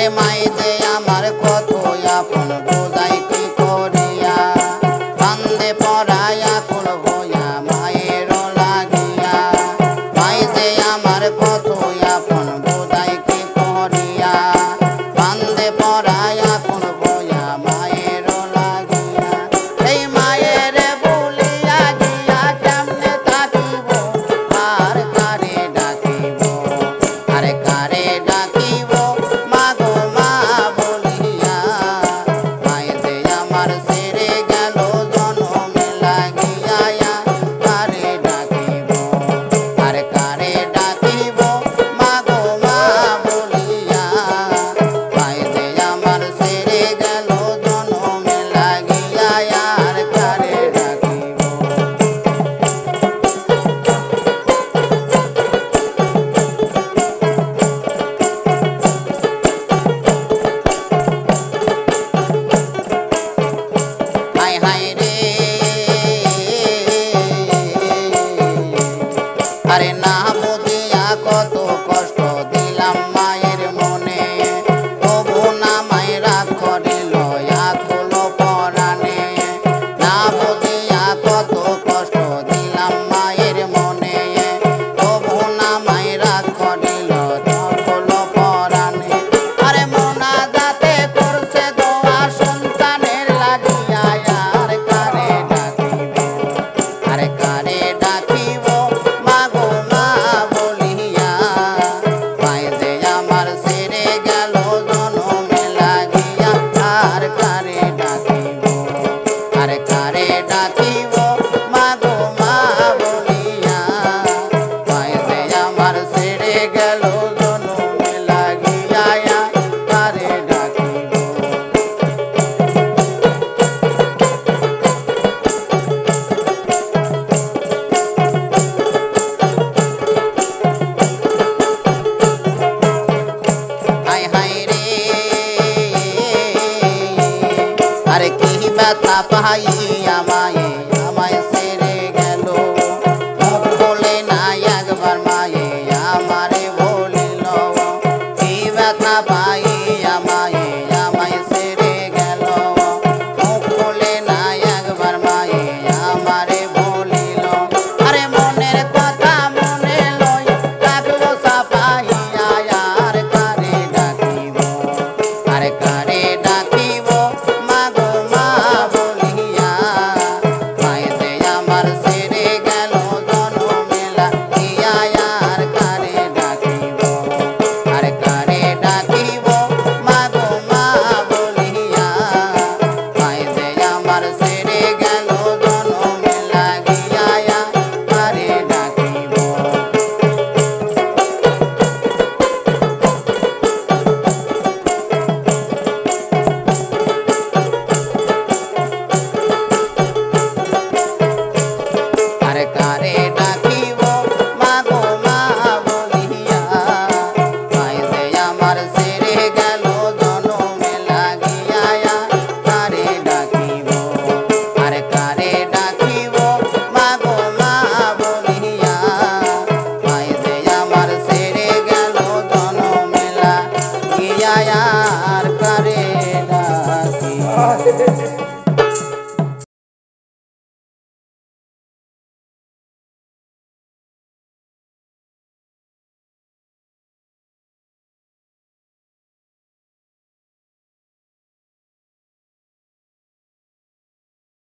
আরে মাই যে আমার কত আপন বোঝাই কি করিয়া কান্দে পড়াইয়া কুল হইয়া মায়ের লাগিয়া মাই যে আমার কত আপন বোঝাই কি করিয়া কান্দে পড়াইয়া কুল হইয়া মায়ের লাগিয়া এই মায়ের বলিয়া গিয়া কেমনে থাকিব আর কারে ডাকিব আরে কারে ডাকিব মাগো মা বলিয়া মাই যে আমার ছেড়ে গেল জনমে লাগিয়া কারে ডাকিব আরে কারে ডাকিব মাগো মা বলিয়া মাই যে আমার ছেড়ে গেল জনমে লাগিয়া আর কারে ডাকিব হায় হায় রে আরে না বুঝিয়া কত কষ্ট দিলাম মায়ের মনে তবু না মায়েরা করিল আকুল পরাণে না বুঝিয়া কত কষ্ট দিলাম মায়ের মনে তবু না মায়েরা করিল আকুল পরাণে আরে মোনা যাতে করছে দোয়া সন্তানের লাগিয়া আর কারে ডাকিব আরে কারে ডাকিব মাগো মা বলিয়া মাই যে আমার ছেড়ে গেল জনমে লাগিয়া আর কারে ডাকিব আরে কারে ডাকিব মাগো মা বলিয়া মাই যে আমার ছেড়ে গেল জনমে লাগিয়া কারে ডাকিব হায় হায় রে আরে কি ব্যথা পাইয়া মায়ে আমায় ছেড়ে গেল মুখ বলে না একবার মায়ে আমারে বলিল কি ব্যথা পাইয়া মায়ে আমায় ছেড়ে গেল মুখ বলে না একবার মায়ে আমারে বলিল আরে মনের কথা মনে লই রাখলো চাপাইয়া আর কারে ডাকিব আরে কারে ডাকিব মাগো মা বলিয়া মাই যে আমার ছেড়ে গেল জনমে লাগিয়া আর কারে ডাকিব আরে কারে ডাকিব মাগো মা বলিয়া মাই যে আমার ছেড়ে গেল জনমে লাগিয়া কারে ডাকিব আরে কারে ডাকিব মাগো মা বলিয়া মাই যে আমার ছেড়ে গেল জনমে লাগিয়া কারে ডাকিব আরে কারে ডাকিব মাগো মা বলিয়া মাই যে আমার ছেড়ে গেল জনমে লাগিয়া আর কারে ডাকিব